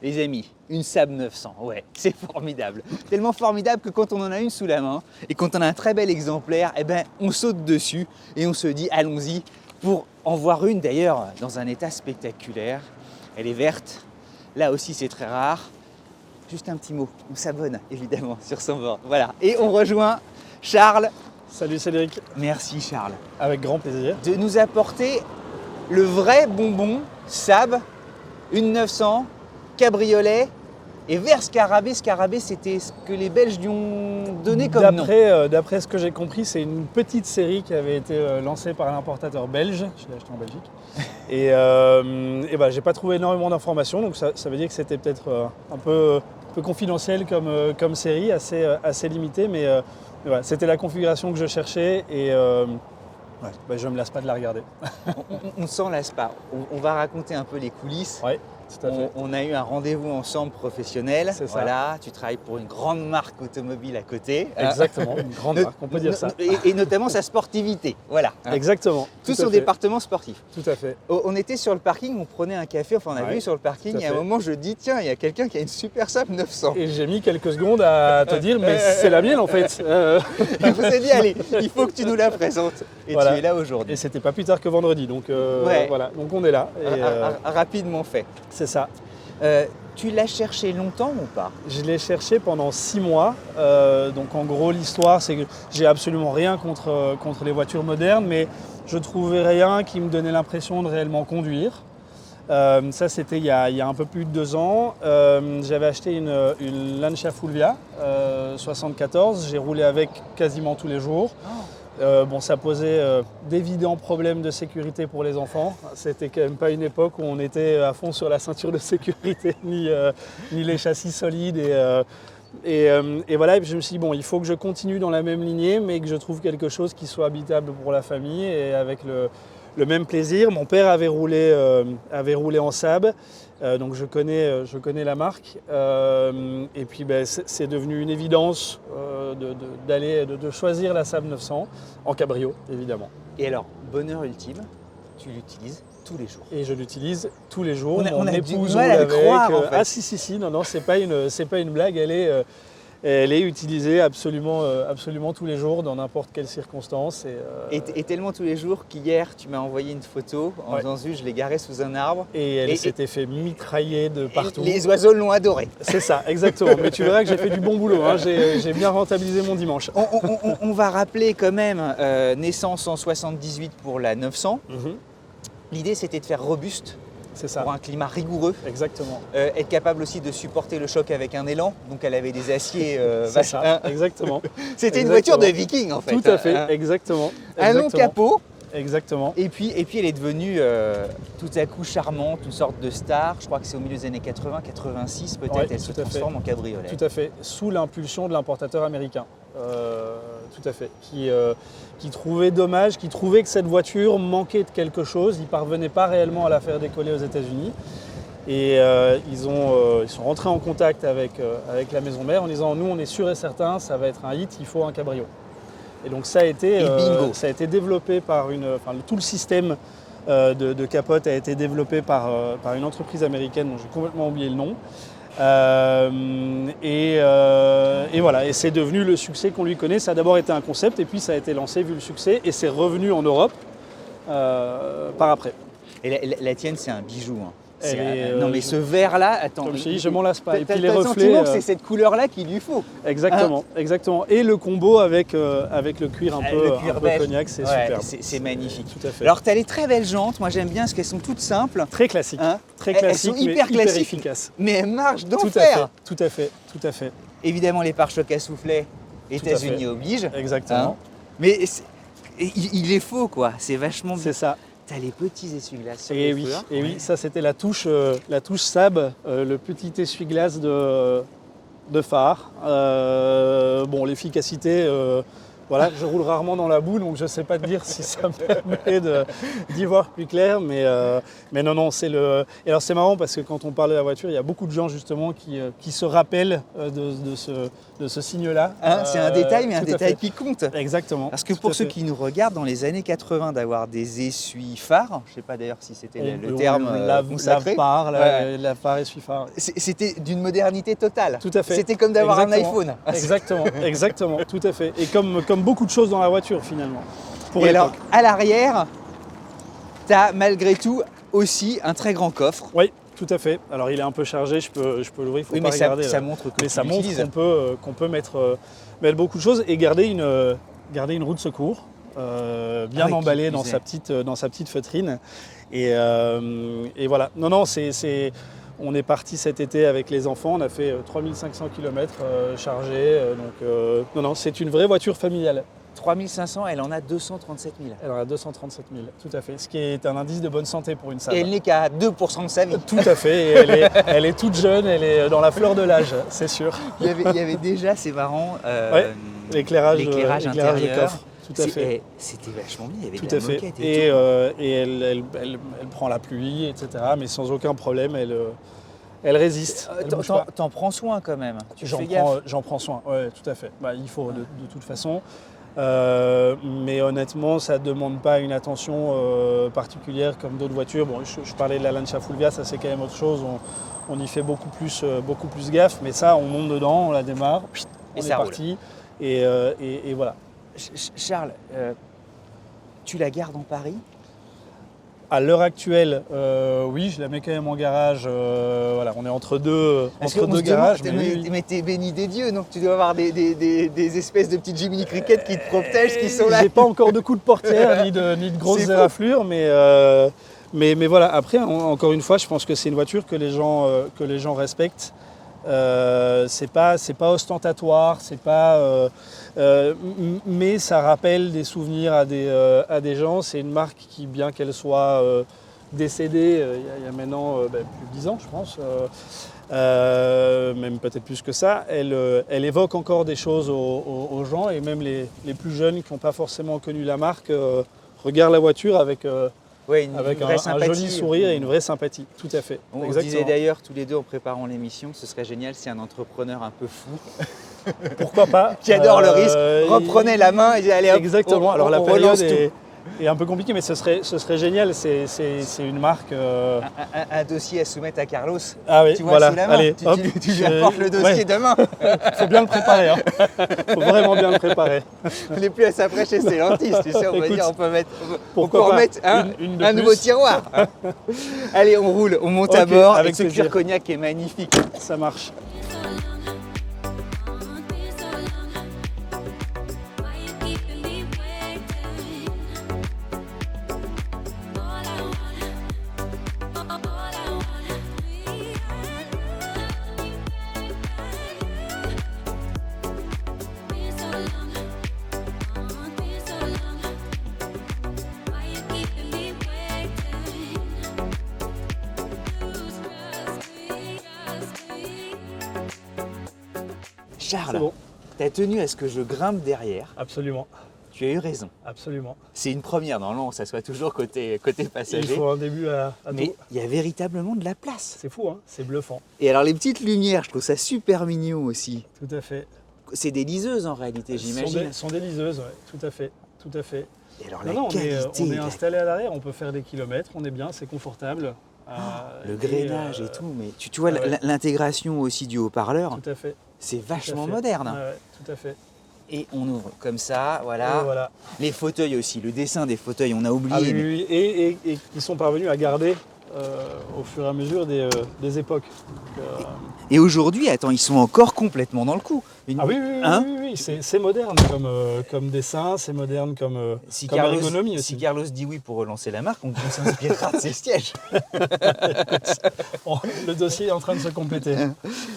les amis, une Saab 900, ouais, c'est formidable. Tellement formidable que quand on en a une sous la main et quand on a un très bel exemplaire, eh ben, on saute dessus et on se dit allons-y pour en voir une d'ailleurs dans un état spectaculaire. Elle est verte, là aussi c'est très rare. Juste un petit mot, on s'abonne évidemment sur son bord. Voilà, et on rejoint Charles. Salut Cédric. Merci Charles. Avec grand plaisir. De nous apporter le vrai bonbon Saab, une 900, cabriolet et vert scarabée. Scarabée, c'était ce que les Belges lui ont donné comme nom. D'après ce que j'ai compris, c'est une petite série qui avait été lancée par un importateur belge. Je l'ai acheté en Belgique. Et bah, j'ai pas trouvé énormément d'informations, donc ça veut dire que c'était peut-être un peu confidentiel comme série, assez limitée, mais voilà, c'était la configuration que je cherchais et bah, je ne me lasse pas de la regarder. On ne s'en lasse pas. On va raconter un peu les coulisses. Ouais. Tout à fait. On a eu un rendez-vous ensemble professionnel. C'est ça. Voilà, tu travailles pour une grande marque automobile à côté. Exactement, une grande marque, on peut dire ça. Et notamment sa sportivité. Voilà. Exactement. Tout son département sportif. Tout à fait. On était sur le parking, on prenait un café, enfin on a vu sur le parking, et à un moment je dis tiens, il y a quelqu'un qui a une super Saab 900. Et j'ai mis quelques secondes à te dire mais c'est la mienne en fait. Et vous avez dit allez, il faut que tu nous la présentes. Et voilà. tu es là aujourd'hui. Et c'était pas plus tard que vendredi, donc voilà, donc on est là. Et, rapidement fait. C'est ça. Tu l'as cherché longtemps ou pas? Je l'ai cherché pendant 6 mois. Donc en gros l'histoire c'est que j'ai absolument rien contre les voitures modernes, mais je trouvais rien qui me donnait l'impression de réellement conduire. Ça c'était il y a un peu plus de 2 ans. J'avais acheté une Lancia Fulvia 74, j'ai roulé avec quasiment tous les jours. Bon, ça posait d'évidents problèmes de sécurité pour les enfants. C'était quand même pas une époque où on était à fond sur la ceinture de sécurité, ni les châssis solides. Et voilà, et puis je me suis dit, bon, il faut que je continue dans la même lignée, mais que je trouve quelque chose qui soit habitable pour la famille et avec le même plaisir. Mon père avait roulé en Saab, donc je connais la marque. Et puis ben, c'est devenu une évidence de choisir la Saab 900 en cabrio, évidemment. Et alors, bonheur ultime, tu l'utilises tous les jours. Et je l'utilise tous les jours. On a épouse du mal à le croire, en fait. Ah si, non, c'est pas une blague, elle est utilisée absolument tous les jours, dans n'importe quelle circonstance. Et tellement tous les jours qu'hier, tu m'as envoyé une photo en disant je l'ai garée sous un arbre. Et elle s'était fait mitrailler de partout. Les oiseaux l'ont adoré. C'est ça, exactement. Mais tu verras que j'ai fait du bon boulot, hein. J'ai bien rentabilisé mon dimanche. On va rappeler quand même, naissance en 78 pour la 900. L'idée, c'était de faire robuste. C'est ça. Pour un climat rigoureux. Exactement. Être capable aussi de supporter le choc avec un élan. Donc elle avait des aciers c'est ça, exactement. C'était une voiture de viking en fait. Tout à fait, exactement. Un long capot. Exactement. Et puis elle est devenue tout à coup charmante, une sorte de star. Je crois que c'est au milieu des années 80, 86 peut-être, ouais, elle se transforme en cabriolet. Tout à fait, sous l'impulsion de l'importateur américain. Tout à fait. Qui trouvait dommage, qui trouvait que cette voiture manquait de quelque chose. Ils ne parvenaient pas réellement à la faire décoller aux États-Unis. Et ils sont rentrés en contact avec la maison mère en disant nous on est sûr et certain, ça va être un hit, il faut un cabrio. Et donc ça a été développé par tout le système de capote a été développé par une entreprise américaine dont j'ai complètement oublié le nom. Et voilà, et c'est devenu le succès qu'on lui connaît. Ça a d'abord été un concept et puis ça a été lancé vu le succès et c'est revenu en Europe par après. Et la tienne c'est un bijou. Hein. Non mais ce vert-là, attends. Comme je te dis, je m'en lasse pas. Et puis les reflets. C'est cette couleur-là qu'il lui faut. Exactement, exactement. Et le combo avec le cuir un peu cognac, c'est superbe. C'est magnifique. Tout à fait. Alors tu as les très belles jantes. Moi j'aime bien parce qu'elles sont toutes simples. Très classiques. Hein, très classiques, elles sont hyper efficaces. Mais elles marchent d'enfer. Tout à fait. Évidemment les pare-chocs à soufflet, États-Unis obligent. Exactement. Mais il est faux quoi. C'est vachement. C'est ça. T'as les petits essuie-glaces sur les feux. Et oui, ça c'était la touche Saab, le petit essuie-glace de phare. Bon, l'efficacité Voilà, je roule rarement dans la boue, donc je ne sais pas te dire si ça me permet d'y voir plus clair. Mais non, c'est le... Et alors c'est marrant parce que quand on parle de la voiture, il y a beaucoup de gens justement qui se rappellent de ce signe-là. Hein, c'est un détail, mais un tout à détail fait. qui compte. Exactement. Parce que tout pour à ceux fait. qui nous regardent, dans les années 80, d'avoir des essuie-phares, je ne sais pas d'ailleurs si c'était le terme consacré, lave-par, Ouais. lave-par, essuie-phare. C'était d'une modernité totale. Tout à fait. C'était comme d'avoir un Exactement. iPhone. Exactement, tout à fait. Et comme beaucoup de choses dans la voiture finalement. Pour Et alors, l'époque. à l'arrière, tu as malgré tout aussi un très grand coffre. Oui, tout à fait. Alors il est un peu chargé, je peux l'ouvrir, il faut Oui, pas mais regarder. ça montre que Mais tu ça montre l'utilises. qu'on peut mettre beaucoup de choses et garder une roue de secours bien qui emballée plus est. dans sa petite feutrine. Et voilà. Non, on est parti cet été avec les enfants, on a fait 3500 km chargés. Non, c'est une vraie voiture familiale. 3500, elle en a 237 000. Elle en a 237 000, tout à fait. Ce qui est un indice de bonne santé pour une Saab. Et elle n'est qu'à 2% de sa vie. Tout à fait. Et elle est toute jeune, elle est dans la fleur de l'âge, c'est sûr. Il y avait déjà, c'est marrant, L'éclairage l'éclairage du intérieur. coffre. Tout à fait. C'était vachement bien, il y avait Tout de la à fait. moquette et tout. Et elle prend la pluie, etc. Mais sans aucun problème, elle résiste. Elle bouge pas. T'en prends soin quand même. Tu fais gaffe. J'en prends soin, ouais, tout à fait. Bah, il faut de toute façon. Mais honnêtement, ça ne demande pas une attention particulière comme d'autres voitures. Bon, je parlais de la Lancia Fulvia, ça c'est quand même autre chose. On y fait beaucoup plus gaffe. Mais ça, on monte dedans, on la démarre, on Et est ça parti. Et voilà. Charles, tu la gardes en Paris? À l'heure actuelle, oui, je la mets quand même en garage. Voilà, on est entre deux garages. Mais t'es béni des dieux, donc tu dois avoir des espèces de petites Jiminy Cricket qui te protègent, qui sont là. J'ai pas encore de coups de portière ni de grosses C'est éraflures, mais voilà. Après, encore une fois, je pense que c'est une voiture que les gens respectent. C'est pas ostentatoire, mais ça rappelle des souvenirs à des gens. C'est une marque qui, bien qu'elle soit décédée il y a maintenant plus de 10 ans, je pense, même peut-être plus que ça, elle évoque encore des choses aux gens, et même les plus jeunes qui n'ont pas forcément connu la marque regardent la voiture avec un joli sourire et une vraie sympathie. Tout à fait. On disait d'ailleurs tous les deux en préparant l'émission, ce serait génial si un entrepreneur un peu fou, pourquoi pas, qui adore le risque, reprenait la main et disait allez hop, exactement. Alors la on période relance est un peu compliquée, mais ce serait génial. C'est une marque. Un dossier à soumettre à Carlos. Ah oui, tu vois, voilà. sous la main. Allez, Tu lui apportes le dossier demain. Faut bien le préparer. Faut vraiment bien le préparer. On n'est plus à sa fraîche chez Stellantis, tu sais, on va dire, on peut remettre un nouveau plus. tiroir. Allez, on roule, on monte à Ok, bord avec avec ce plaisir. cuir cognac qui est magnifique. Ça marche. Charles, C'est bon. tu as tenu à ce que je grimpe derrière. Absolument. Tu as eu raison. Absolument. C'est une première, normalement, on s'assoit toujours côté Il passager. faut un début à Mais tout. il y a véritablement de la place. C'est fou, hein, c'est bluffant. Et alors les petites lumières, je trouve ça super mignon aussi. Tout à fait. C'est des liseuses en réalité, j'imagine. Sont des liseuses, ouais. Tout à fait. Tout à fait. Et alors Non, la non, qualité, on est installé à l'arrière, on peut faire des kilomètres, on est bien, c'est confortable. le grainage et tout, mais tu vois ouais. l'intégration aussi du haut-parleur, Tout à fait. c'est vachement Tout à fait. moderne. Ouais, tout à fait. Et on ouvre comme ça, voilà. Et voilà. Les fauteuils aussi, le dessin des fauteuils, on a oublié. Ah oui, mais- oui, oui. Et ils sont parvenus à garder au fur et à mesure des époques. Donc, Et aujourd'hui, attends, ils sont encore complètement dans le coup. Ah oui, oui, oui, Hein oui, c'est moderne comme dessin, c'est moderne comme ergonomie aussi. Si Carlos dit oui pour relancer la marque, on s'inspirera de ses sièges. Oh, le dossier est en train de se compléter.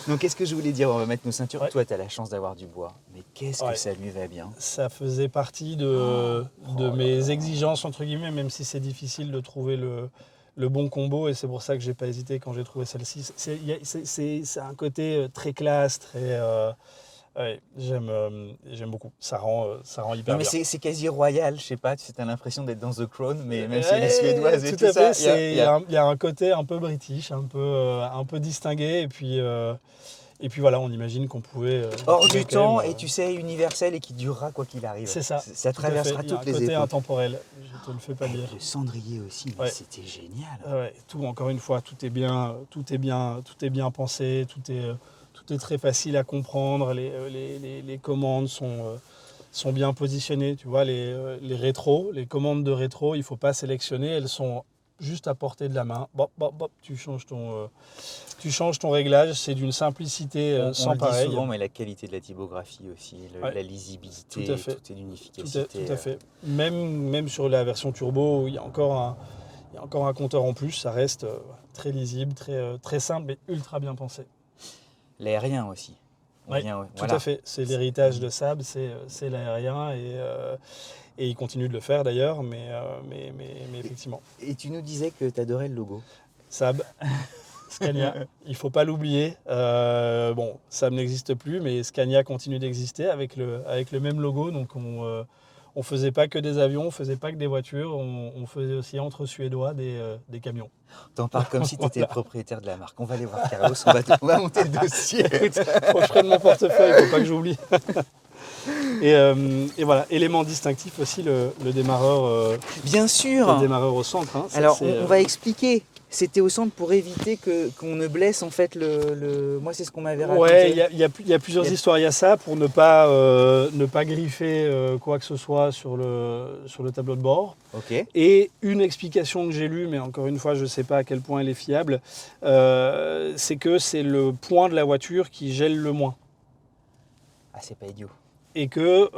Donc qu'est-ce que je voulais dire? On va mettre nos ceintures. Ouais. Toi, tu as la chance d'avoir du bois. Mais qu'est-ce que Ouais. ça lui va bien. Ça faisait partie de mes exigences, entre guillemets, même si c'est difficile de trouver le bon combo, et c'est pour ça que j'ai pas hésité quand j'ai trouvé celle-ci. C'est un côté très classe, très Ouais, j'aime beaucoup. Ça rend hyper Non, mais bien. c'est quasi royal, je sais pas, tu as l'impression d'être dans The Crown, mais même si elle est suédoise et Tout tout à ça, fait. Il y a un côté un peu british, un peu distingué. Et puis voilà, on imagine qu'on hors pouvait du quand même. temps et tu sais, universel et qui durera quoi qu'il arrive. C'est ça. Ça Tout à fait. traversera Il y a un toutes les côté époques. intemporel. Je te le fais pas dire. Le cendrier aussi, mais Ouais. c'était génial. Ouais, tout, encore une fois, tout est bien pensé, tout est très facile à comprendre. Les commandes sont bien positionnées. Tu vois, les commandes de rétro, il ne faut pas sélectionner, elles sont juste à portée de la main. Bop, bop, bop, tu changes ton réglage. C'est d'une simplicité On sans le dit pareil. souvent, mais la qualité de la typographie aussi, Ouais, la lisibilité, tout à fait. tout est d'une Tout efficacité. à fait. Même sur la version turbo, où il y a encore un compteur en plus, ça reste très lisible, très simple, mais ultra bien pensé. L'aérien aussi. Oui, tout Voilà. à fait. C'est l'héritage de Saab, c'est l'aérien, et il continue de le faire d'ailleurs, mais effectivement. Et tu nous disais que tu adorais le logo. Saab, Scania, il ne faut pas l'oublier. Bon, Saab n'existe plus, mais Scania continue d'exister avec le même logo. Donc on ne faisait pas que des avions, on ne faisait pas que des voitures, on faisait aussi entre Suédois des camions. T'en parles comme si tu étais Voilà. le propriétaire de la marque. On va aller voir Carlos, on va monter le dossier. Écoute, faut que je prenne mon portefeuille, il ne faut pas que j'oublie. Et voilà, élément distinctif aussi, le démarreur, Bien sûr. le démarreur au centre. Hein. Ça, Alors, c'est, on va expliquer. C'était au centre pour éviter qu'on ne blesse en fait Moi, c'est ce qu'on m'avait raconté. Ouais, il y a plusieurs histoires. Il y a ça pour ne pas griffer quoi que ce soit sur le tableau de bord. Ok. Et une explication que j'ai lue, mais encore une fois, je ne sais pas à quel point elle est fiable, c'est que c'est le point de la voiture qui gèle le moins. Ah, c'est pas idiot. Et que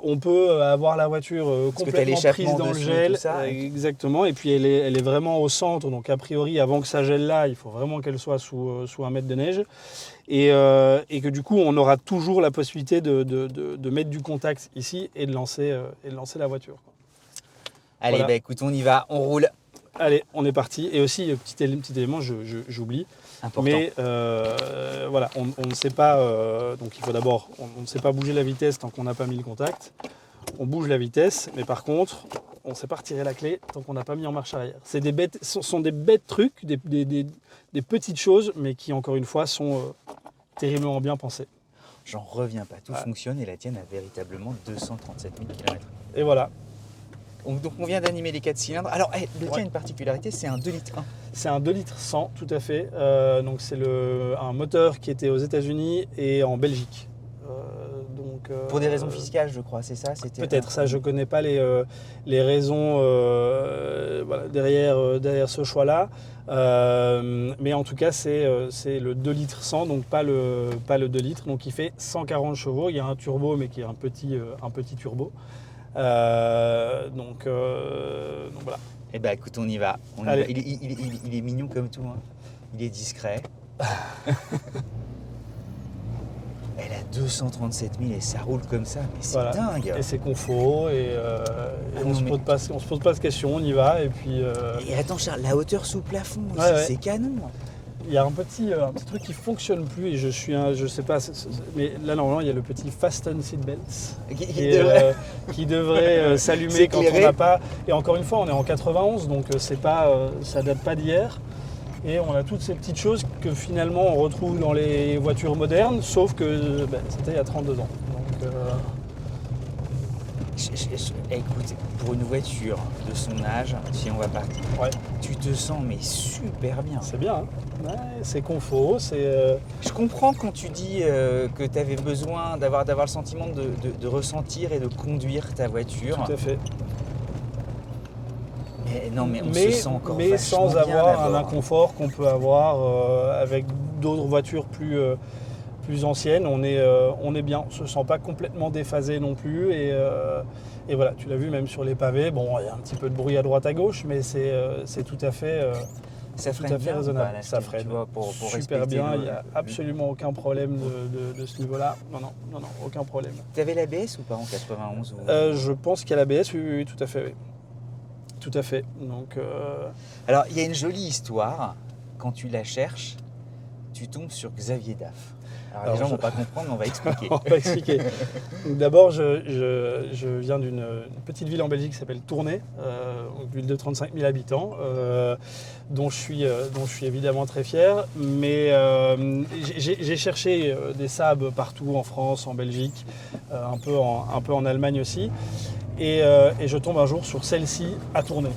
on peut avoir la voiture Parce que t'as complètement prise l'échappement dans le dessus et gel, tout ça. exactement, et puis elle est vraiment au centre, donc a priori avant que ça gèle là, il faut vraiment qu'elle soit sous 1 mètre de neige, et que du coup on aura toujours la possibilité de mettre du contact ici et de lancer la voiture. Allez, Voilà. écoute, on y va, on roule. Allez, on est parti. Et aussi, petit élément, j'oublie. Important. Mais voilà, on ne sait pas. Donc il faut d'abord, on ne sait pas bouger la vitesse tant qu'on n'a pas mis le contact. On bouge la vitesse, mais par contre, on ne sait pas retirer la clé tant qu'on n'a pas mis en marche arrière. C'est sont des bêtes trucs, des petites choses, mais qui encore une fois sont terriblement bien pensées. J'en reviens pas, tout fonctionne et la tienne a véritablement 237 000 km. Et voilà. Donc on vient d'animer les 4 cylindres. Alors, le tien a une particularité, c'est un 2 litres 1. C'est un 2 litres 100, tout à fait. Donc c'est un moteur qui était aux États-Unis et en Belgique. Pour des raisons fiscales, je crois, c'est ça? Peut-être, ça je ne connais pas les raisons voilà, derrière ce choix-là. Mais en tout cas, c'est le 2 litres 100, donc pas le 2 litres. Donc il fait 140 chevaux. Il y a un turbo, mais qui est un petit turbo. Donc voilà. Eh ben écoute, on y va. Allez. Il est mignon comme tout. Hein. Il est discret. Elle a 237 000 et ça roule comme ça, mais c'est Voilà. dingue. Et c'est confort et on se pose pas de questions, on y va et puis. Et attends Charles, la hauteur sous plafond, c'est canon. Il y a un petit truc qui fonctionne plus et je sais pas, mais là normalement il y a le petit fasten seatbelts qui devrait s'allumer quand on n'a pas. Et encore une fois, on est en 91, donc ça date pas d'hier. Et on a toutes ces petites choses que finalement on retrouve dans les voitures modernes, sauf que c'était il y a 32 ans. Donc, écoute, pour une voiture de son âge, si on va partir, tu te sens mais super bien. C'est bien, hein. Ouais, c'est confort, c'est... Je comprends quand tu dis que tu avais besoin d'avoir le sentiment de ressentir et de conduire ta voiture. Tout à fait. Mais on se sent encore mais sans bien avoir un d'abord. inconfort qu'on peut avoir avec d'autres voitures plus anciennes. On est bien, on ne se sent pas complètement déphasé non plus. Et voilà, tu l'as vu même sur les pavés. Bon, il y a un petit peu de bruit à droite à gauche, mais c'est tout à fait... Ça freine bien raisonnable. là, Ça freine pour super bien. Il n'y a absolument aucun problème de ce niveau-là. Non, aucun problème. Tu avais l'ABS ou pas en 91 Je pense qu'il y a l'ABS, oui, tout à fait. Oui. Tout à fait. Donc, Alors, il y a une jolie histoire. Quand tu la cherches, tu tombes sur Xavier Daff. Alors, les gens ne vont pas comprendre, mais on va expliquer. On va expliquer. Donc, d'abord, je viens d'une petite ville en Belgique qui s'appelle Tournai, une ville de 35 000 habitants, dont je suis évidemment très fier. Mais j'ai cherché des Saab partout en France, en Belgique, un peu en Allemagne aussi. Et je tombe un jour sur celle-ci à Tournai.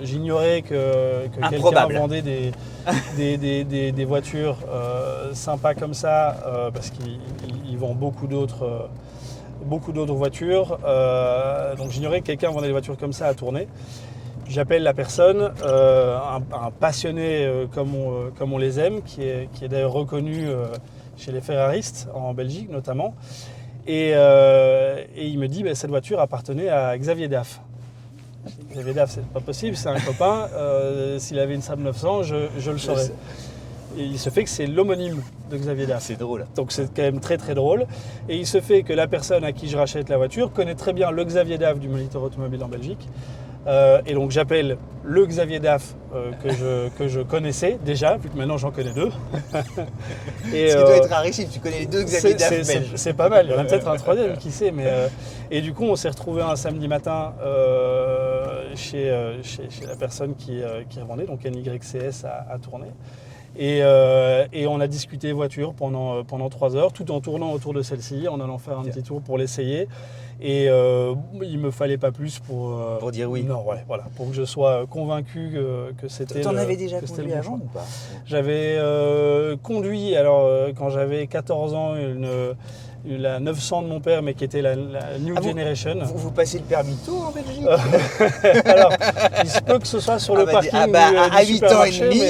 J'ignorais que quelqu'un vendait des voitures sympas comme ça, parce qu'il vend beaucoup d'autres voitures. Donc j'ignorais que quelqu'un vendait des voitures comme ça à Tournai. J'appelle la personne, un passionné comme on les aime, qui est d'ailleurs reconnu chez les Ferraristes en Belgique notamment. Et il me dit cette voiture appartenait à Xavier Daff. Xavier Daff, c'est pas possible, c'est un copain. S'il avait une Saab 900, je le saurais. Et il se fait que c'est l'homonyme de Xavier Daff. C'est drôle. Donc c'est quand même très très drôle. Et il se fait que la personne à qui je rachète la voiture connaît très bien le Xavier Daff du Moniteur automobile en Belgique. Et donc j'appelle le Xavier Daff que je connaissais déjà, vu que maintenant j'en connais deux. Et, ce qui doit être rarissime, tu connais les deux Xavier Daff belges. C'est pas mal, il y en a peut-être un troisième, qui sait. Et du coup on s'est retrouvé un samedi matin chez la personne qui revendait, donc NYCS à Tournai. Et on a discuté voiture pendant 3 heures, tout en tournant autour de celle-ci, en allant faire un petit tour pour l'essayer. Et il me fallait pas plus pour dire oui. Non, ouais, voilà, pour que je sois convaincu que c'était. T'en avais déjà conduit avant ou pas? J'avais conduit, quand j'avais 14 ans, la 900 de mon père, mais qui était la New Generation. Vous passez le permis tôt en Belgique? Alors, il se peut que ce soit sur le parking à 8 ans et demi.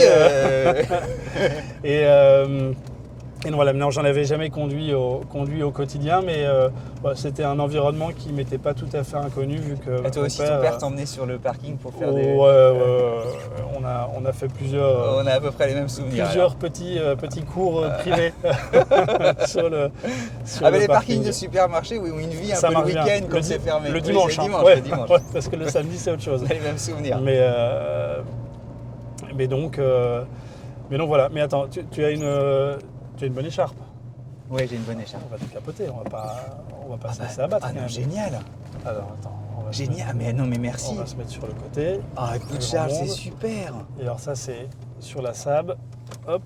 Et non, voilà, non, j'en avais jamais conduit au quotidien, mais c'était un environnement qui m'était pas tout à fait inconnu, vu que et toi aussi, ton père t'emmenait sur le parking pour faire des... on a fait plusieurs... On a à peu près les mêmes souvenirs. Plusieurs petits cours privés sur le les parkings de supermarché où une vie un peu le week-end quand c'est fermé. Le dimanche, le dimanche. Parce que le samedi, c'est autre chose. On a les mêmes souvenirs. Mais donc voilà. Mais attends, tu as une bonne écharpe. Oui, j'ai une bonne écharpe. On va te capoter, on va pas se laisser abattre. Ah non, génial. Alors attends. Génial, mais merci. On va se mettre sur le côté. Ah écoute Charles, c'est super. Et alors ça c'est sur la Saab. Hop.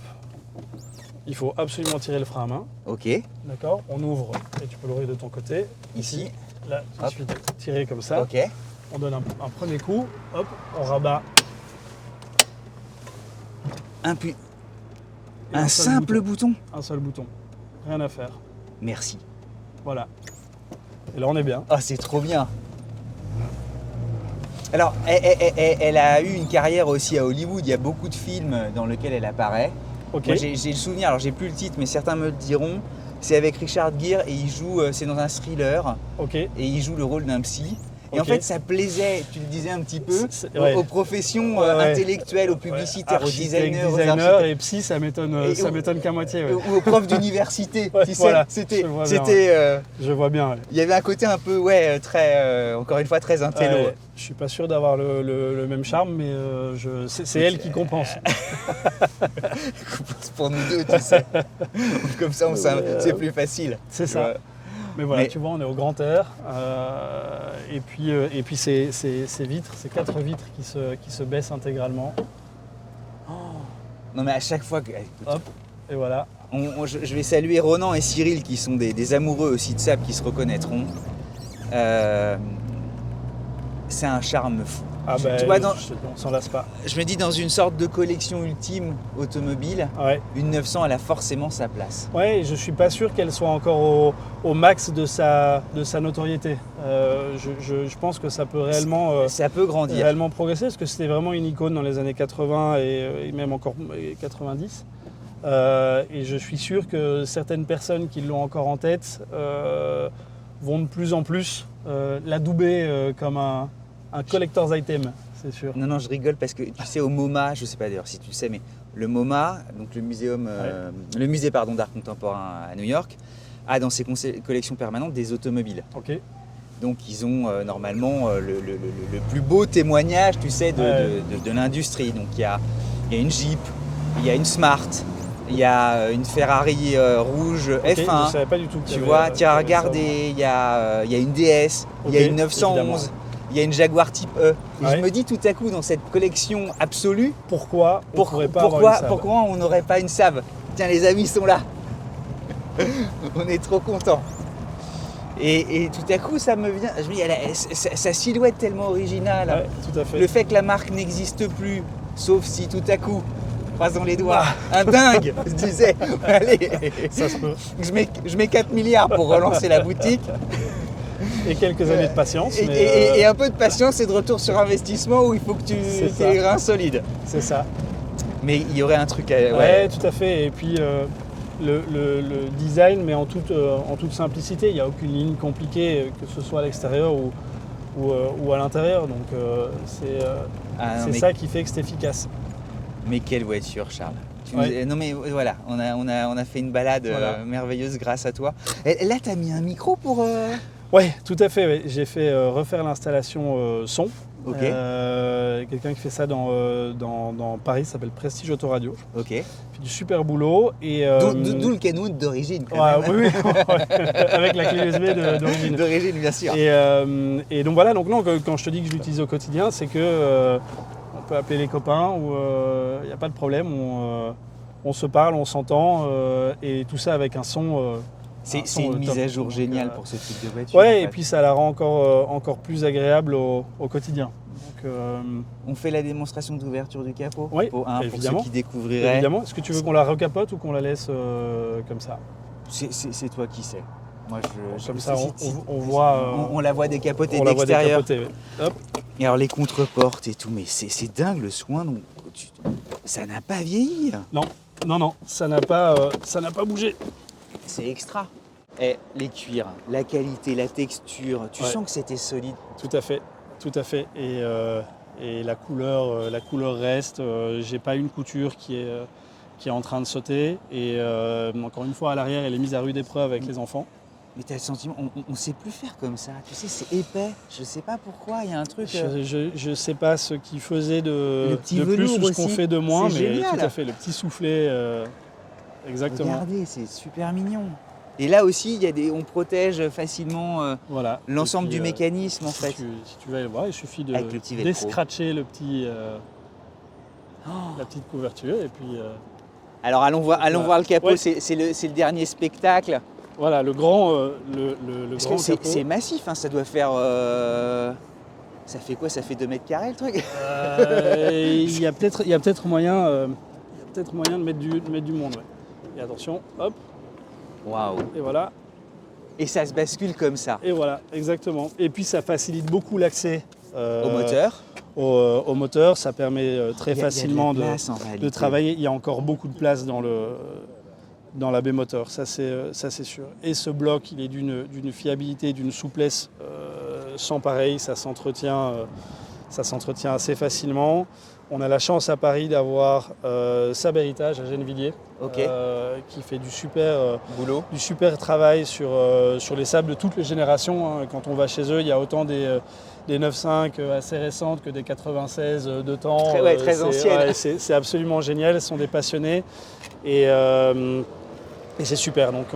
Il faut absolument tirer le frein à main. Ok. D'accord. On ouvre et tu peux l'ouvrir de ton côté. Ici. Là, il suffit de tirer comme ça. Ok. On donne un premier coup. Hop. On rabat. Un simple bouton. Un seul bouton. Rien à faire. Merci. Voilà. Et là, on est bien. Ah, c'est trop bien. Alors, elle a eu une carrière aussi à Hollywood. Il y a beaucoup de films dans lesquels elle apparaît. Ok. Moi, j'ai le souvenir, alors j'ai plus le titre, mais certains me le diront. C'est avec Richard Gere et il joue, c'est dans un thriller. Ok. Et il joue le rôle d'un psy. Et en fait, ça plaisait, tu le disais un petit peu, aux professions intellectuelles, aux publicitaires, aux designers, aux architectes. Et psy, ça m'étonne qu'à moitié. Ou aux profs d'université, tu sais. Voilà, c'était, je vois bien. Il y avait un côté un peu, très, encore une fois, très intello. Je suis pas sûr d'avoir le même charme, mais c'est elle qui compense. Compense pour nous deux, tu sais. Comme ça, c'est plus facile. C'est ça. Mais voilà, tu vois, on est au grand air. Et puis ces vitres, ces 4 vitres qui se baissent intégralement. Non mais à chaque fois que... Hop, et voilà. Je vais saluer Ronan et Cyril qui sont des amoureux aussi de Saab qui se reconnaîtront. C'est un charme fou. Tu vois, on s'en lasse pas. Je me dis, dans une sorte de collection ultime automobile, une 900, elle a forcément sa place. Ouais, et je suis pas sûr qu'elle soit encore au max de sa notoriété. Je pense que ça peut réellement... ça peut grandir. Réellement progresser, parce que c'était vraiment une icône dans les années 80 et même encore 90. Et je suis sûr que certaines personnes qui l'ont encore en tête vont de plus en plus l'adouber comme un collector's item, c'est sûr. Non, je rigole parce que tu sais, au MoMA, je sais pas d'ailleurs si tu le sais, mais le MoMA, donc le musée d'art contemporain à New York, a dans ses collections permanentes des automobiles. Ok. Donc ils ont normalement le plus beau témoignage, tu sais, de l'industrie. Donc il y a une Jeep, il y a une Smart, Il y a une Ferrari rouge Ok, F1. je ne savais pas du tout. Tu vois, tiens, regardez, il y a une DS, il y a Ok, une 911, évidemment. il y a une Jaguar Type E. Et Ouais. je me dis tout à coup, dans cette collection absolue, Pourquoi on pourrait pas avoir une Saab? pourquoi on n'aurait pas une Saab? Tiens, les amis sont là. On est trop contents. Et tout à coup, ça me vient. Je me dis, sa silhouette tellement originale. Ouais, tout à fait. Le fait que la marque n'existe plus, sauf si tout à coup, croisons les doigts, un dingue se disait, allez, Ça se peut. je mets 4 milliards pour relancer la boutique. Et quelques années de patience. Et, mais, et un peu de patience et de retour sur investissement où il faut que tu C'est ça. aies les reins solides. c'est ça. Mais il y aurait un truc à. Ouais, tout à fait. Et puis le design, mais en toute simplicité. Il n'y a aucune ligne compliquée, que ce soit à l'extérieur ou à l'intérieur. Donc Ah non, c'est mais, ça qui fait que c'est efficace. mais quelle voiture, Charles. Ouais. Non mais voilà, on a fait une balade Voilà. merveilleuse grâce à toi. Et là, tu as mis un micro pour. Oui, tout à fait. Ouais. J'ai fait refaire l'installation son. Ok. Quelqu'un qui fait ça dans Paris, ça s'appelle Prestige Autoradio. Ok. Il fait du super boulot. Et, D'où le Kenwood d'origine, quand ouais, même. oui, avec la clé USB d'origine. D'origine, bien sûr. Et donc voilà, donc non, quand je te dis que je l'utilise au quotidien, c'est que on peut appeler les copains ou il n'y a pas de problème, on se parle, on s'entend et tout ça avec un son. C'est son une mise top. à jour Donc, géniale pour ce type de voiture. Ouais, en et fait. puis ça la rend encore plus agréable au quotidien. Donc, On fait la démonstration d'ouverture du capot Oui, pour ceux évidemment. qui découvriraient. évidemment, est-ce que tu veux qu'on la recapote ou qu'on la laisse comme ça? C'est toi qui sais. Moi, Comme ça, si- on voit. on la voit décapotée on la voit d'extérieur. décapoter. Ouais. Hop. Et alors les contre-portes et tout, mais c'est dingue le soin. Donc, ça n'a pas vieilli. Non, ça n'a pas bougé. C'est extra. Et les cuirs, la qualité, la texture, tu Ouais. sens que c'était solide. Tout à fait. Et la couleur reste. J'ai pas une couture qui est en train de sauter. Et encore une fois, à l'arrière, elle est mise à rude épreuve avec les enfants. Mais t'as le sentiment, on sait plus faire comme ça. Tu sais, c'est épais. Je sais pas pourquoi. Il y a un truc. Je sais pas ce qu'ils faisaient Le de petit plus velours ou ce qu'on aussi, fait de moins, c'est mais génial. tout à fait. Le petit soufflet, exactement. Regardez, c'est super mignon. Et là aussi, on protège facilement Voilà. l'ensemble Et puis, du mécanisme en si fait. si tu veux aller voir, il suffit Avec le petit velcro. d'escratcher la petite couverture et puis Alors allons voir le capot. Ouais. C'est le dernier spectacle. voilà le grand le Parce grand que c'est capot. massif, hein, ça doit faire. Ça fait quoi? Ça fait 2 mètres carrés le truc? Il y a peut-être moyen de mettre du monde. Ouais. Et attention, hop, Waouh! et voilà, Et ça se bascule comme ça. et voilà, exactement. Et puis ça facilite beaucoup l'accès Au moteur. au moteur. Ça permet très Il y a de la facilement place, en de réalité. travailler. Il y a encore beaucoup de place dans la baie moteur, ça c'est sûr. Et ce bloc, il est d'une fiabilité, d'une souplesse sans pareil, ça s'entretient assez facilement. On a la chance à Paris d'avoir Saab Héritage à Gennevilliers, Ok. qui fait du super travail sur les Saab de toutes les générations. Hein. Quand on va chez eux, il y a autant des 9.5 assez récentes que des 96 de temps. Très anciennes. Ouais, c'est absolument génial, ce sont des passionnés. Et c'est super. Donc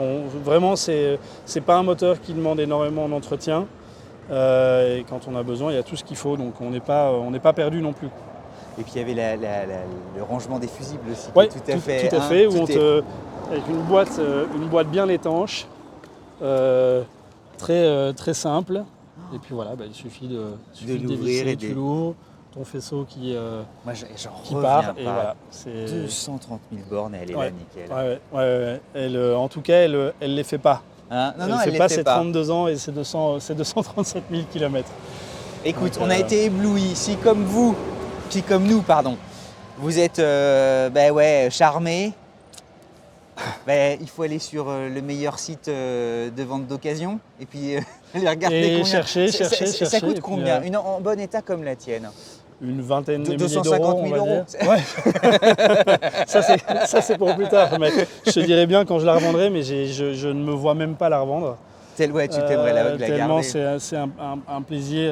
vraiment, c'est pas un moteur qui demande énormément d'entretien. Et quand on a besoin, il y a tout ce qu'il faut. Donc on n'est pas perdu non plus. Et puis il y avait le rangement des fusibles aussi. Oui, tout à fait. Tout à hein, fait. tout Où avec une boîte bien étanche, très simple. Et puis voilà, il suffit de l'ouvrir dévisser, et tu l'ouvres, ton faisceau qui Moi, j'en part. reviens Et pas. voilà. 230 000 bornes, elle est là, Ouais. nickel. Ouais. Elle, en tout cas, elle les fait pas. Hein? Non, elle non, fait elle pas les fait ses pas. 32 ans et ses 237 000 km. Écoute, Donc, on a été éblouis. Si comme nous, vous êtes charmés, il faut aller sur le meilleur site de vente d'occasion et puis aller regarder Et combien. chercher. Ça coûte et puis, combien Une en bon état comme la tienne? Une vingtaine de milliers 250 d'euros, 000 on va euros. dire. Ouais. ça c'est pour plus tard. Mais je te dirais bien quand je la revendrai, mais je ne me vois même pas la revendre. Ouais, tu t'aimerais la tellement garder. c'est un plaisir.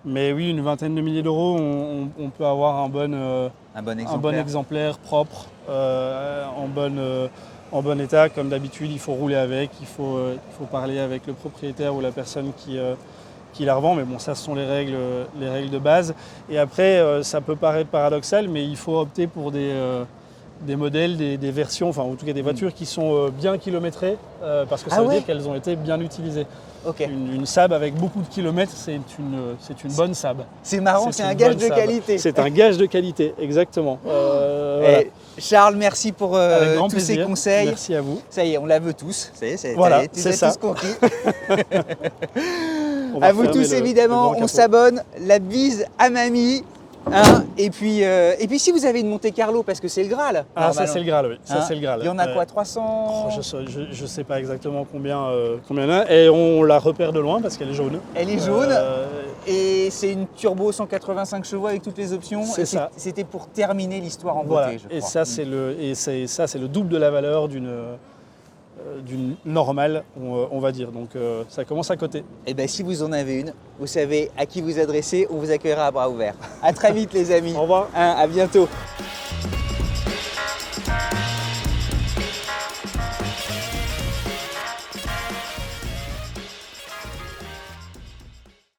Mais oui, une vingtaine de milliers d'euros, on peut avoir un bon exemplaire propre, en bon état. Comme d'habitude, il faut rouler avec, il faut parler avec le propriétaire ou la personne qui la revend. Mais bon, ça, ce sont les règles de base. Et après, ça peut paraître paradoxal, mais il faut opter pour des modèles, des versions, enfin en tout cas des voitures qui sont bien kilométrées, parce que ça veut dire qu'elles ont été bien utilisées. Okay. Une Saab avec beaucoup de kilomètres, c'est une bonne Saab. C'est marrant, c'est un gage de qualité. C'est un gage de qualité, exactement. Voilà. Charles, merci pour tous ces conseils. Merci à vous. Ça y est, on la veut tous. Ça y est, voilà, c'est ça. tous compris. À vous tous, évidemment, on s'abonne. La bise à mamie. Hein, et puis si vous avez une Monte Carlo, parce que c'est le Graal. Ah, ça c'est le Graal, oui. Ça, hein, c'est le Graal. Il y en a quoi, 300? Je ne sais pas exactement combien il y en a. Et on la repère de loin parce qu'elle est jaune. Elle est jaune. Et c'est une turbo 185 chevaux avec toutes les options. C'est ça. C'était pour terminer l'histoire en voilà. beauté, je crois. Et ça, c'est le double de la valeur d'une normale, on va dire. Donc ça commence à coter. Et bien si vous en avez une, vous savez à qui vous adresser, on vous accueillera à bras ouverts. À très vite les amis. Au revoir. À bientôt.